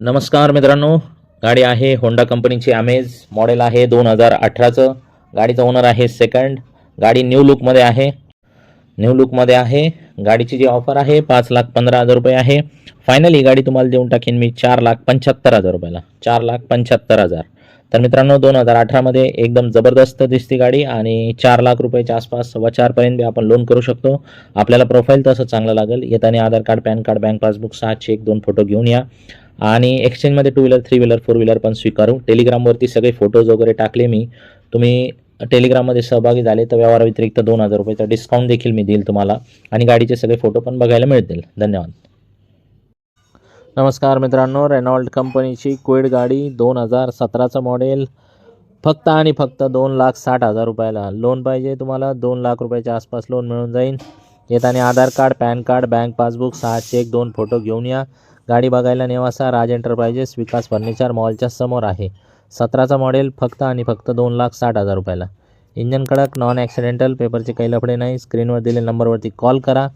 नमस्कार मित्रांनो, गाडी आहे होंडा कंपनीची अमेज, मॉडेल आहे 2018चं. गाडीचा ओनर आहे सेकंड. गाडी न्यू लुकमध्ये आहे. गाडीची जी ऑफर आहे 5,15,000 रुपये आहे. फायनली गाडी तुम्हाला देऊन टाकेन मी 4,75,000 रुपयाला. 4,75,000. तर मित्रांनो 2018मध्ये एकदम जबरदस्त दिसते गाडी आणि 4 लाख रुपयाच्या आसपास 4.25पर्यंत आपण लोन करू शकतो. आपल्याला प्रोफाईल तसं चांगलं लागेल. येताना Aadhaar card, pan card, bank passbook, 6 check, 2 photo घेऊन या. आणि एक्सचेंजमध्ये 2 व्हीलर, 3 व्हीलर, 4 व्हीलर पण स्वीकारू. टेलिग्रामवरती सगळे फोटोज वगैरे टाकले मी. तुम्ही टेलिग्राममध्ये सहभागी झाले तर व्यवहाराव्यतिरिक्त 2,000 रुपयाचा डिस्काउंट देखील मी देईल तुम्हाला आणि गाडीचे सगळे फोटो पण बघायला मिळतील. धन्यवाद. नमस्कार मित्रांनो, रेनॉल्ट कंपनीची क्विड गाडी 2017चं मॉडेल, फक्त आणि फक्त 2,60,000 रुपयाला. लोन पाहिजे तुम्हाला 2 लाख रुपयाच्या आसपास लोन मिळून जाईल. येताना Aadhaar card, pan card, bank passbook, 6 check, 2 photo घेऊन या. गाडी बघायला नेवासा राज एंटरप्राइजेस विकास फर्निचर मॉलच्या समोर आहे. 17चा मॉडेल, फक्त आणि फक्त 2,60,000 रुपयाला. इंजन कडक, नॉन ॲक्सिडेंटल, पेपरचे काही लफडे नाही. स्क्रीनवर दिलेल्या नंबरवरती कॉल करा.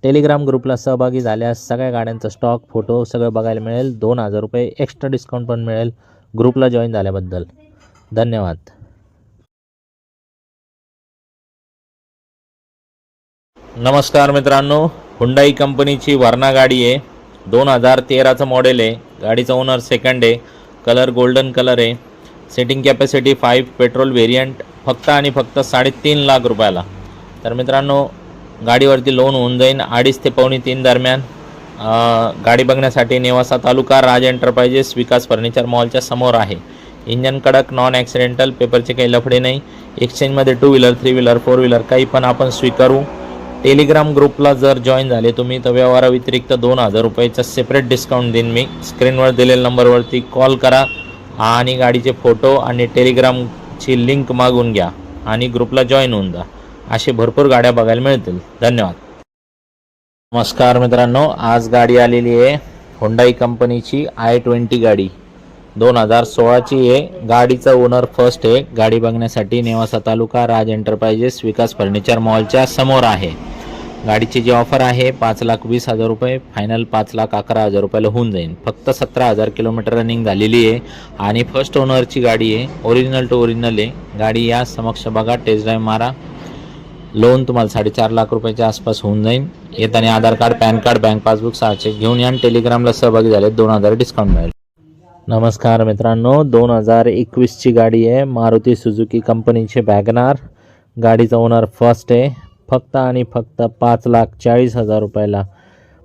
टेलिग्राम ग्रुपला सहभागी झाल्यास सगळ्या गाड्यांचा स्टॉक, फोटो सगळं बघायला मिळेल. 2,000 रुपये एक्स्ट्रा डिस्काउंट पण मिळेल ग्रुपला जॉईन झाल्याबद्दल. धन्यवाद. नमस्कार मित्रांनो, हुंडाई कंपनीची वर्ना गाडी आहे. 2013चं मॉडेल आहे. गाडीचा ओनर सेकंड आहे. कलर गोल्डन कलर आहे. सेटिंग कॅपॅसिटी 5, पेट्रोल व्हेरियंट, फक्त आणि फक्त 3.5 लाख रुपयाला. तर मित्रांनो गाडीवरती लोन होऊन जाईल 2.5 ते 2.25 दरम्यान. गाडी बघण्यासाठी नेवासा तालुका राज एंटरप्राइजेस विकास फर्निचर मॉलच्या समोर आहे. इंजन कडक, नॉन ॲक्सिडेंटल, पेपरचे काही लफडे नाही. एक्सचेंजमध्ये 2 व्हीलर, 3 व्हीलर, 4 व्हीलर काही पण आपण स्वीकारू. टेलिग्राम ग्रुपला जर जॉईन झाले तुम्ही तर व्यवहाराव्यतिरिक्त 2,000 रुपयाचा सेपरेट डिस्काउंट देईन मी. स्क्रीनवर दिलेल्या नंबरवरती कॉल करा आणि गाडीचे फोटो आणि टेलिग्रामची लिंक मागून घ्या आणि ग्रुपला जॉईन होऊन जा. असे भरपूर गाड्या बघायला मिळतील. धन्यवाद. नमस्कार मित्रांनो, आज गाडी आलेली आहे हुंडाई कंपनीची i20 गाडी 2016ची आहे. गाडीचा ओनर फर्स्ट आहे. गाडी बघण्यासाठी नेवासा तालुका राज एंटरप्राइजेस विकास फर्निचर मॉलच्या समोर आहे. गाडीची जी ऑफर आहे 5,20,000 रुपये, फायनल 5,11,000 रुपयाला होऊन जाईल. फक्त 17,000 किलोमीटर रनिंग झालेली आहे आणि फर्स्ट ओनरची गाडी आहे. ओरिजिनल टू ओरिजिनल आहे गाडी. या समक्ष बघा, टेस्ट ड्राईव्ह मारा. लोन तुम्हाला 4.5 लाख रुपयाच्या आसपास होऊन जाईल. येताना Aadhaar card, pan card, bank passbook, 6 check घेऊन या आणि टेलिग्रामला सहभागी झाले 2,000 डिस्काउंट मिळेल. नमस्कार मित्रांनो, 2021ची गाडी आहे. मारुती सुझुकी कंपनीचे वॅगनार. गाडीचा ओनर फर्स्ट आहे. फक्त आणि फक्त 5,40,000 रुपयाला.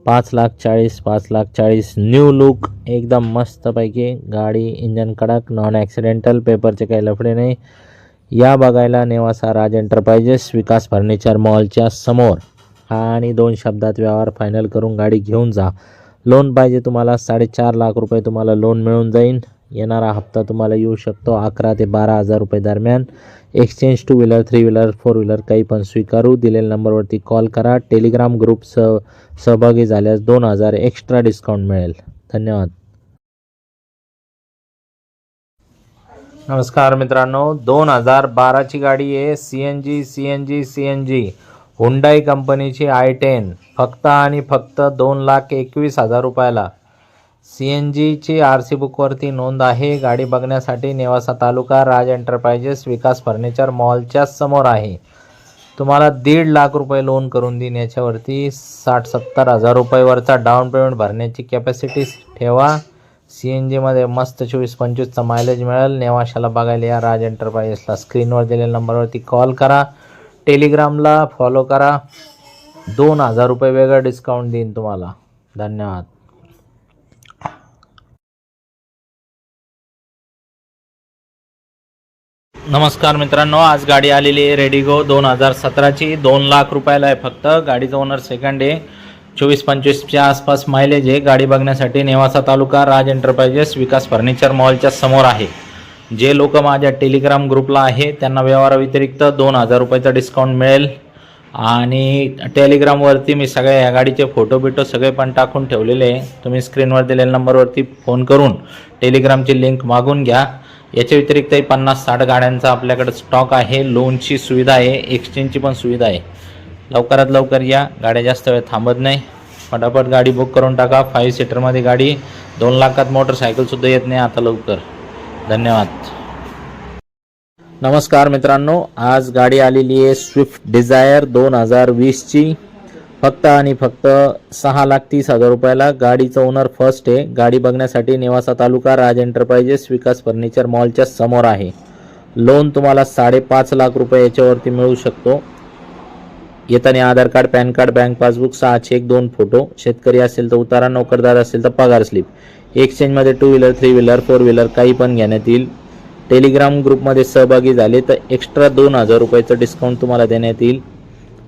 5,40,000 न्यू लुक, एकदम मस्तपैकी गाडी. इंजन कडक, नॉन ॲक्सिडेंटल, पेपरचे काही लफडे नाही. या बघायला नेवासा राज एंटरप्राइजेस विकास फर्निचर मॉलच्या समोर. आणि 2 शब्दात व्यवहार फायनल करून गाडी घेऊन जा. लोन पाहिजे तुम्हाला 4.5 लाख रुपये तुम्हाला लोन मिळून जाईल. येणारा हप्ता तुम्हाला येऊ शकतो 11,000 ते 12,000 रुपये दरम्यान. एक्सचेंज 2 व्हीलर, 3 व्हीलर, 4 व्हीलर काही पण स्वीकारू. दिलेल्या नंबरवरती कॉल करा. टेलिग्राम ग्रुप सहभागी झाल्यास 2,000 एक्स्ट्रा डिस्काउंट मिळेल. धन्यवाद. नमस्कार मित्रांनो, 2012ची गाडी आहे. CNG हुंडाई कंपनीची i10, फक्त आणि फक्त 2,21,000 रुपयाला. CNGची RC बुकवरती नोंद आहे. गाडी बघण्यासाठी नेवासा तालुका राज एंटरप्राइजेस विकास फर्निचर मॉलच्या समोर आहे. तुम्हाला 1.5 लाख रुपये लोन करून देईन. याच्यावरती 60-70,000 रुपयेवरचा डाऊन पेमेंट भरण्याची कॅपॅसिटी ठेवा. CNGमध्ये मस्त 24-25चा मायलेज मिळेल. नेवाशाला बघायला या राज एंटरप्राइजेसला. स्क्रीनवर दिलेल्या नंबरवरती कॉल करा. टेलिग्रामला फॉलो करा. 2,000 रुपये वेगळं डिस्काउंट देईन तुम्हाला. धन्यवाद. नमस्कार मित्रांनो, आज गाडी आलेली आहे रेडिगो 2017ची. 2 लाख रुपयाला आहे फक्त. गाडीचा ओनर सेकंड आहे. 24-25च्या आसपास मायलेज आहे. गाडी बघण्यासाठी नेवासा तालुका राज एंटरप्राइजेस विकास फर्निचर मॉलच्या समोर आहे. जे लोक माझ्या टेलिग्राम ग्रुपला आहे त्यांना व्यवहाराव्यतिरिक्त 2,000 रुपयाचा डिस्काउंट मिळेल. आणि टेलिग्रामवरती मी सगळ्या या गाडीचे फोटो बिटो सगळे पण टाकून ठेवलेले आहे. तुम्ही स्क्रीनवर दिलेल्या नंबरवरती फोन करून टेलिग्रामची लिंक मागून घ्या. याच्या व्यतिरिक्तही 50-60 गाड्यांचा आपल्याकडे स्टॉक आहे. लोनची सुविधा आहे, एक्सचेंजची पण सुविधा आहे. लवकरात लवकर या. गाड्या जास्त वेळ थांबत नाही. फटाफट गाडी बुक करून टाका. 5 सीटरमध्ये गाडी 2 लाखात मोटरसायकलसुद्धा येत नाही आता लवकर. धन्यवाद. नमस्कार मित्रांनो, आज गाडी आलेली आहे स्विफ्ट डिझायर 2020ची. फक्त आणि फक्त 6,30,000 रुपयाला. गाडीचं ओनर फर्स्ट आहे. गाडी बघण्यासाठी नेवासा तालुका, राज एंटरप्राइजेस, विकास फर्निचर मॉलच्या समोर आहे. लोन तुम्हाला 5.5 लाख रुपये याच्यावरती मिळू शकतो. येताना Aadhaar card, pan card, bank passbook, 6 check, 2 photo. शेतकरी असेल तर उतारा, नोकरदार असेल तर पगार स्लिप. एक्सचेंजमध्ये 2 व्हीलर, 3 व्हीलर, 4 व्हीलर काही पण घेण्यात येईल. टेलिग्राम ग्रुपमध्ये सहभागी झाले तर एक्स्ट्रा 2,000 रुपयाचं डिस्काउंट तुम्हाला देण्यात येईल.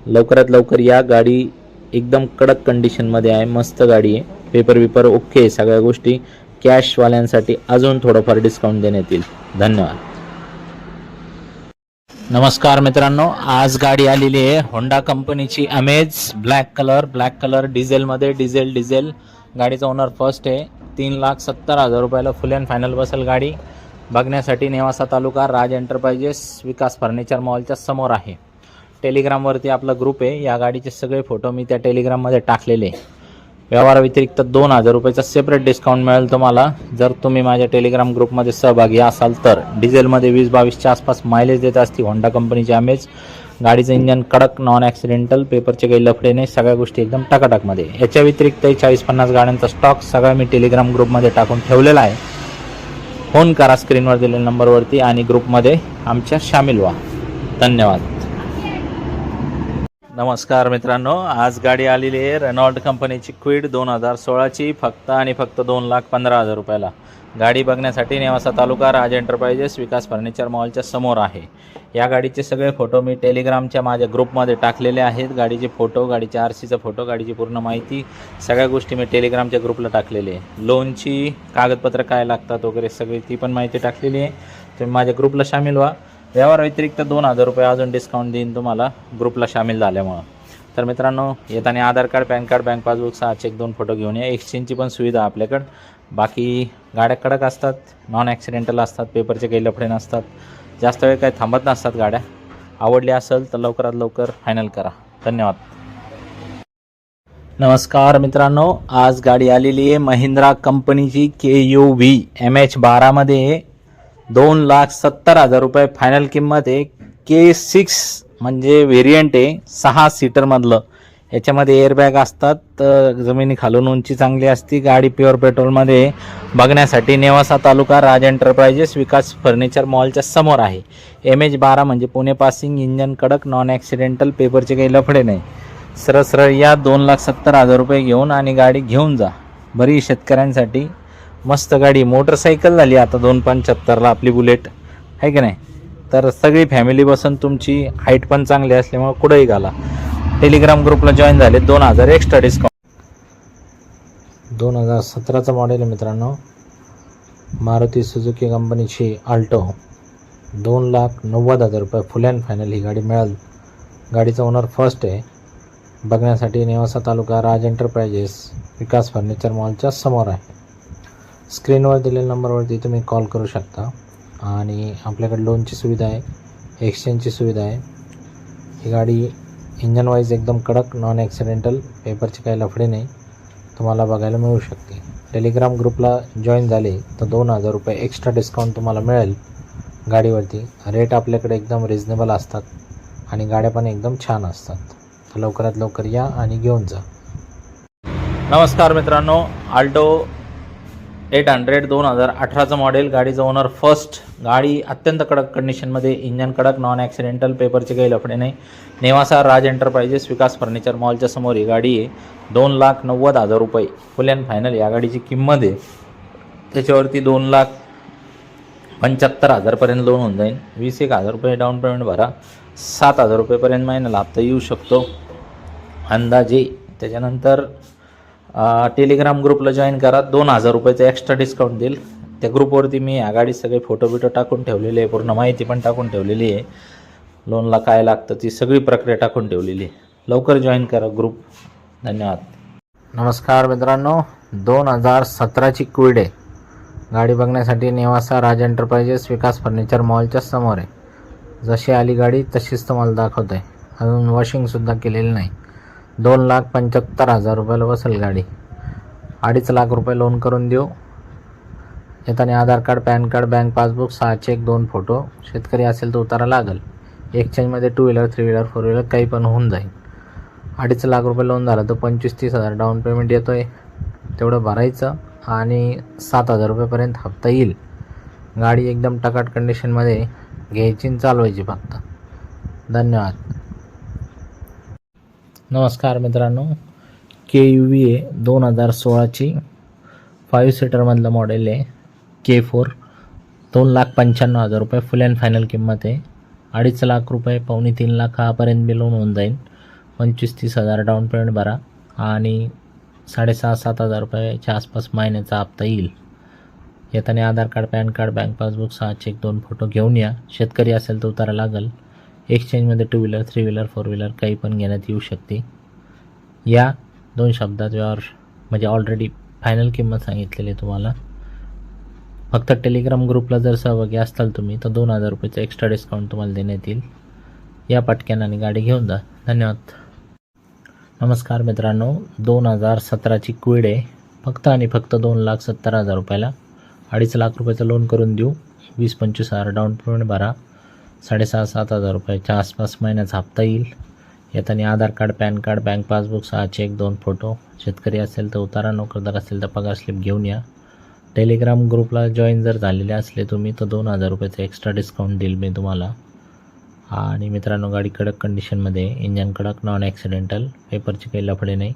लवकरात लवकर या. गाडी एकदम कडक कंडिशनमध्ये आहे. मस्त गाडी आहे. पेपर ओके, सगळ्या गोष्टी. कॅशवाल्यांसाठी अजून थोडंफार डिस्काउंट देण्यात येईल. धन्यवाद. नमस्कार मित्रांनो, आज गाडी आलेली आहे होंडा कंपनीची अमेज ब्लॅक कलर डिझेलमध्ये. डिझेल गाडीचा ओनर फर्स्ट आहे. 3,70,000 रुपयाला फुल अँड फायनल बसेल गाडी. बघण्यासाठी नेवासा तालुका, राज एंटरप्राइजेस, विकास फर्निचर मॉलच्या समोर आहे. टेलिग्रामवरती आपला ग्रुप आहे. या गाडीचे सगळे फोटो मी त्या टेलिग्राममध्ये टाकलेले. व्यवहाराव्यतिरिक्त 2,000 रुपयाचा सेपरेट डिस्काउंट मिळेल तुम्हाला जर तुम्ही माझ्या टेलिग्राम ग्रुपमध्ये सहभागी असाल तर. डिझेलमध्ये 20-22च्या आसपास मायलेज देत असते होंडा कंपनीची अमेज. गाडीचं इंजन कडक, नॉन ॲक्सिडेंटल, पेपरचे काही लफडे नाही, सगळ्या गोष्टी एकदम टकाटकमध्ये. याच्या व्यतिरिक्त 40-50 गाड्यांचा स्टॉक सगळा मी टेलिग्राम ग्रुपमध्ये टाकून ठेवलेला आहे. फोन करा स्क्रीनवर दिलेल्या नंबरवरती आणि ग्रुपमध्ये आमच्या सामील व्हा. धन्यवाद. नमस्कार मित्रांनो, आज गाडी आलेली आहे रेनॉल्ट कंपनीची क्विड 2016ची. फक्त आणि फक्त 2,15,000 रुपयाला. गाडी बघण्यासाठी नेवासा तालुका, राज एंटरप्राइजेस, विकास फर्निचर मॉलच्या समोर आहे. या गाडीचे सगळे फोटो मी टेलिग्रामच्या माझ्या ग्रुपमध्ये टाकलेले आहेत. गाडीचे फोटो, गाडीच्या आरसीचा फोटो, गाडीची पूर्ण माहिती, सगळ्या गोष्टी मी टेलिग्रामच्या ग्रुपला टाकलेली आहे. लोनची कागदपत्र काय लागतात वगैरे सगळी ती पण माहिती टाकलेली आहे. तुम्ही माझ्या ग्रुपला सामील व्हा. व्यवहार व्यतिरिक्त 2,000 रुपये अजून डिस्काउंट देईन तुम्हाला ग्रुपला सामील झाल्यामुळं. तर मित्रांनो, येताना Aadhaar card, pan card, bank passbook, 6 check, 2 photo घेऊन या. एक्सचेंजची पण सुविधा आपल्याकडं. बाकी गाड्या कडक असतात, नॉन ॲक्सिडेंटल असतात, पेपरचे काही लफडे नसतात, जास्त वेळ काही थांबत नसतात गाड्या. आवडली असेल तर लवकरात लवकर फायनल करा. धन्यवाद. नमस्कार मित्रांनो, आज गाडी आलेली आहे महिंद्रा कंपनीची KUV MH12मध्ये. 2,70,000 रुपये फायनल किंमत आहे. K6 म्हणजे व्हेरियंट आहे, 6 सीटरमधलं. याच्यामध्ये एअरबॅग असतात. जमिनी खालून उंची चांगली असती. गाडी प्युअर पेट्रोलमध्ये. बघण्यासाठी नेवासा तालुका, राज एंटरप्राइजेस, विकास फर्निचर मॉलच्या समोर आहे. MH12 म्हणजे पुणे पासिंग. इंजन कडक, नॉन ॲक्सिडेंटल, पेपरचे काही लफडे नाही. सरळ या. 2,70,000 रुपये घेऊन आणि गाडी घेऊन जा. बरी शेतकऱ्यांसाठी मस्त गाडी. मोटरसायकल झाली आता 2,75ला आपली बुलेट, आहे की नाही. तर सगळी फॅमिली बसून, तुमची हाईट पण चांगली असल्यामुळे कुठेही घाला. टेलिग्राम ग्रुपला जॉईन झाले. 2,000 एक्स्ट्रा डिस्काउंट. 2017चं मॉडेल आहे मित्रांनो. मारुती सुझुकी कंपनीची आल्टो. 2,90,000 रुपये फुल अँड फायनल ही गाडी मिळेल. गाडीचा ओनर फर्स्ट आहे. बघण्यासाठी नेवासा तालुका, राज एंटरप्राइजेस, विकास फर्निचर मॉलच्या समोर आहे. स्क्रीनवर दिलेल्या नंबरवरती तुम्ही कॉल करू शकता. आणि आपल्याकडे लोनची सुविधा आहे, एक्सचेंजची सुविधा आहे. ही गाडी इंजन वाईज एकदम कडक, नॉन ॲक्सिडेंटल, पेपरचे काही लफडे नाही, तुम्हाला बघायला मिळू शकते. टेलिग्राम ग्रुपला जॉईन झाले तर 2,000 रुपये एक्स्ट्रा डिस्काउंट तुम्हाला मिळेल गाडीवरती. रेट आपल्याकडे एकदम रिजनेबल असतात आणि गाड्या पण एकदम छान असतात. तर लवकरात लवकर या आणि घेऊन जा. नमस्कार मित्रांनो, आल्टो 800 2018चं मॉडेल. गाडीचं ओनर फर्स्ट. गाडी अत्यंत कडक कंडिशनमध्ये. इंजन कडक, नॉन ॲक्सिडेंटल, पेपरचे काही लफडे नाही. नेवासा, राज एंटरप्राइजेस, विकास फर्निचर मॉलच्या समोर ही गाडी आहे. 2,90,000 रुपये फुल अँड फायनल या गाडीची किंमत आहे. त्याच्यावरती 2,75,000 पर्यंत लोन होऊन जाईल. 21,000 रुपये डाऊन पेमेंट भरा. 7,000 रुपयेपर्यंत महिन्याला हप्ता येऊ शकतो अंदाजे. त्याच्यानंतर टेलिग्राम ग्रुपला जॉईन करा. 2,000 रुपयाचं एक्स्ट्रा डिस्काउंट देईल. त्या ग्रुपवरती मी या गाडी सगळे फोटो टाकून ठेवलेले आहे. पूर्ण माहिती पण टाकून ठेवलेली आहे. लोनला काय लागतं ती सगळी प्रक्रिया टाकून ठेवलेली आहे. लवकर जॉईन करा ग्रुप. धन्यवाद. नमस्कार मित्रांनो, 2017ची क्विड आहे. गाडी बघण्यासाठी नेवासा, राज एंटरप्राइजेस, विकास फर्निचर मॉलच्या समोर आहे. जशी आली गाडी तशीच तुम्हाला दाखवत आहे. अजून वॉशिंगसुद्धा केलेली नाही. 2,75,000 रुपयाला बसेल गाडी. 2.5 लाख रुपये लोन करून देऊ. येताना Aadhaar card, pan card, bank passbook, 6 check, 2 photo. शेतकरी असेल तर उतारा लागेल. एक्सचेंजमध्ये 2 व्हीलर, 3 व्हीलर, 4 व्हीलर काही पण होऊन जाईल. 2.5 लाख रुपये लोन झालं तर 25-30,000 डाऊन पेमेंट येतो आहे. तेवढं भरायचं आणि 7,000 रुपयेपर्यंत हप्ता येईल. गाडी एकदम टकाट कंडिशनमध्ये घ्यायची आणि चालवायची फक्त. धन्यवाद. नमस्कार मित्रांनो, KUVA 2016ची 5 सीटरमधलं मॉडेल आहे. K4 2,95,000 रुपये फुल अँड फायनल किंमत आहे. 2.5 लाख रुपये, 2.25-3 लाखापर्यंत बी लोन होऊन जाईल. 25-30,000 डाऊन पेमेंट भरा आणि 6,500-7,000 रुपयाच्या आसपास महिन्याचा हप्ता येईल. येताना Aadhaar card, pan card, bank passbook, 6 check, 2 photo घेऊन या. शेतकरी असेल तर उतारा लागेल. एक्सचेंजमध्ये 2 व्हीलर, 3 व्हीलर, 4 व्हीलर काही पण घेण्यात येऊ शकते. या 2 शब्दात व्यवहार म्हणजे ऑलरेडी फायनल किंमत सांगितलेली आहे तुम्हाला. फक्त टेलिग्राम ग्रुपला जर सहभागी असाल तुम्ही तर 2,000 रुपयाचं एक्स्ट्रा डिस्काउंट तुम्हाला देण्यात येईल. या पटक्याने गाडी घेऊन जा. धन्यवाद. नमस्कार मित्रांनो, 2017ची क्विड आहे. फक्त आणि फक्त 2,70,000 रुपयाला. 2.5 लाख रुपयाचं लोन करून देऊ. 20-25,000 डाऊन पेमेंट भरा. 6,500-7,000 रुपयाच्या आसपास महिन्याचा हप्ता येईल. येताना Aadhaar card, pan card, bank passbook, 6 check, 2 photo. शेतकरी असेल तर उतारा, नोकरदार असेल तर पगार स्लिप घेऊन या. टेलिग्राम ग्रुपला जॉईन जर झालेले असले तुम्ही तर 2,000 रुपयाचं एक्स्ट्रा डिस्काउंट देईल मी तुम्हाला. आणि मित्रांनो, गाडी कडक कंडिशनमध्ये, इंजन कडक, नॉन ॲक्सिडेंटल, पेपरचे काही लफडे नाही.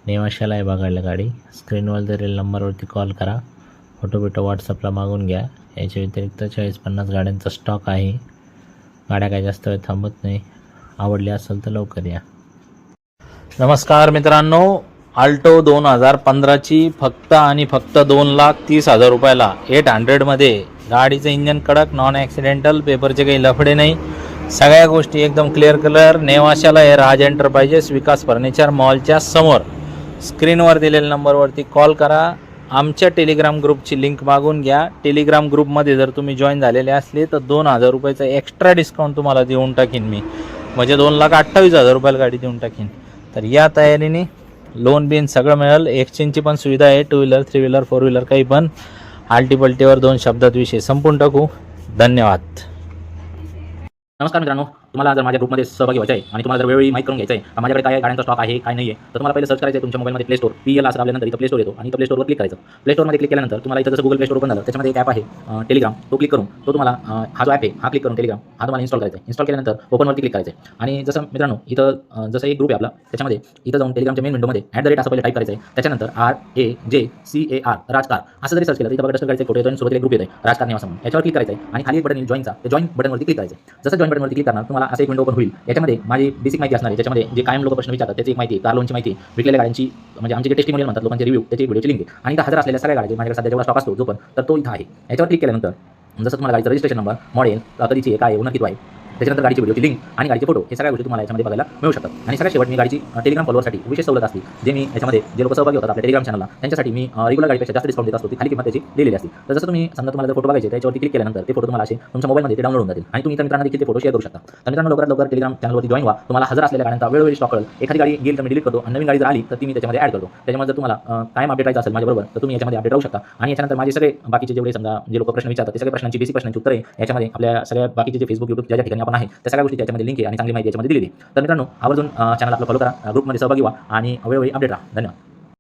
नेवाशाला आहे बघायला गाडी. स्क्रीनवर दिलेल्या नंबरवरती कॉल करा. फोटो व्हॉट्सअपला मागून घ्या. याच्या व्यतिरिक्त 40-50 गाड्यांचा स्टॉक आहे. गाड्या काही जास्त वेळ थांबत नाही. आवडली असेल तर लवकर या. नमस्कार मित्रांनो, आल्टो 2015ची फक्त आणि फक्त 2,30,000 रुपयाला 800मध्ये. गाडीचं इंजन कडक, नॉन ॲक्सिडेंटल, पेपरचे काही लफडे नाही. सगळ्या गोष्टी एकदम क्लिअर कलर. नेवाशाला आहे, राज एंटरप्राइजेस, विकास फर्निचर मॉलच्या समोर. स्क्रीनवर दिलेल्या नंबरवरती कॉल करा. आमच्या टेलिग्राम ग्रुपची लिंक मागून घ्या. टेलिग्राम ग्रुपमध्ये जर तुम्ही जॉईन झालेले असले तर 2,000 रुपयाचं एक्स्ट्रा डिस्काउंट तुम्हाला देऊन टाकीन मी. म्हणजे 2,28,000 रुपयाला गाडी देऊन टाकीन. तर या तयारीने लोन बिन सगळं मिळेल. एक्सचेंजची पण सुविधा आहे. 2 व्हीलर, 3 व्हीलर, 4 व्हीलर काही पण. आल्टीपल्टीवर 2 शब्दात विषय संपून टाकू. धन्यवाद. नमस्कार मित्रांनो, तुम्हाला जर माझ्या ग्रुपमध्ये सहभागी व्हायचं आहे आणि तुम्हाला जर वेळोवेळी माहिती करून घ्यायचं आहे माझ्याकडे काय गाड्यांचा स्टॉक आहे काय नाही आहे, तर तुम्हाला पहिले सर्च करायचं आहे तुमच्या मोबाईलमध्ये प्ले स्टोर. PL असं दाबल्यानंतर इथं प्ले स्टोर येतो आणि इथं प्ले स्टोरवर क्लिक करायचं. प्ले स्टोरमध्ये क्लिक केल्यानंतर तुम्हाला इथं जसं गुगल प्ले स्टोर ओपन झालं त्याच्यामध्ये एक ॲप आहे टेलिग्राम. तो क्लिक करून तो तुम्हाला हा जो ॲप आहे हा क्लिक करून टेलिग्राम हा तुम्हाला इन्स्टॉल करायचा आहे. इन्स्टॉल केल्यानंतर ओपनवरती क्लिक करायचं आहे. आणि जसं मित्रांनो इथं जसं एक ग्रुप आहे आपला, त्याच्यामध्ये इथं जाऊन टेलिग्रामच्या मेन विंडोमध्ये @ असं पहिले टाईप करायचं आहे. त्याच्यानंतर RAJCAR राजकार असं जरी सर्च केलं तर इथं बघा डस्टर गाडीचा फोटो येतो आणि सोबत एक ग्रुप येतो राजकार निवास म्हणून. याच्यावर क्लिक करायचं आहे आणि खाली एक बटन जॉईनचा, ते जॉईन बटनवरती क्लिक करायचं आहे. जसं जॉईन बटनवरती क्लिक करणार तुम्हाला असं एक विंडो ओपन होईल. याच्यामध्ये माझी बेसिक माहिती असणार आहे. त्याच्यामध्ये जे कायम लोक प्रश्न विचारतात त्याची एक माहिती, कार लोनची माहिती, विकलेल्या गाड्यांची म्हणजे आमचे जे टेस्टिमोनियल म्हणतात लोकांचे रिव्ह्यू, त्याची व्हिडिओची लिंक आहे. आणि इथं हजर असलेल्या सगळ्या गाड्या माझ्याकडे सध्या जेवढा स्टॉक असतो जो पण तर तो इथं आहे. याच्यावर क्लिक केल्यानंतर जसं तुम्हाला गाडीचं रजिस्ट्रेशन नंबर, मॉडेल, कधीची आहे, काय ओनर किती आहे, त्याच्यानंतर गाडीची व्हिडिओची लिंक आणि गाडीचे फोटो हे सगळ्या गोष्टी तुम्हाला याच्यामध्ये बघायला मिळू शकतात. आणि सगळ्यात शेवट मी गाडीची टेलिग्राम फॉलोअरसाठी विशेष सवलत असते जे मी याच्यामध्ये जे लोक सहभागी होतात आपल्या टेलिग्राम चॅनलला त्यांच्यासाठी मी रेग्युलर गाडीपेक्षा जास्त डिस्काउंट देत असतो. ती खाली किंमत त्याची दिलेली असते. तर जसं तुम्ही समजा तुम्हाला जर फोटो बघायचे त्याच्यावरती क्लिक केल्यानंतर ते फोटो तुम्हाला असे तुमच्या मोबाईलमध्ये ते डाउनलोड होऊन जातील आणि तुम्ही इतर मित्रांना देखील ते फोटो शेअर करू शकता. तर मित्रांनो लवकरात लवकर टेलिग्राम चॅनलवरती जॉईन व्हा. तुम्हाला हजर असलेल्या गाड्यांचा वेळोवेळी स्टॉक कळेल. एखादी गाडी गेली तर मी डिलीट करतो आणि नवीन गाडी जर आली तर ती मी त्याच्यामध्ये ॲड करतो. त्याच्यामध्ये जर तुम्हाला कायम अपडेट राहायचं असेल माझ्याबरोबर तर तुम्ही याच्यामध्ये अपडेट राहू शकता. आणि याच्यानंतर माझे सगळे बाकीचे जेवढे समजा जे लोक प्रश्न विचारतात ते सगळे प्रश्नांची बेसिक प्रश्नांची उत्तरे याच्यामध्ये आपल्या सगळ्या बाकीचे जे फेसबुक, YouTube ज्या ठिकाणी आपण आहे त्या सगळ्या गोष्टी त्याच्यामध्ये लिंक आहे आणि चांगली माहिती याच्यामध्ये दिलेली आहे. तर मित्रांनो आवर्जून चॅनलला आपलं फॉलो करा, ग्रुपमध्ये सहभागी व्हा आणि वेळोवेळी अपडेट राहा. धन्यवाद.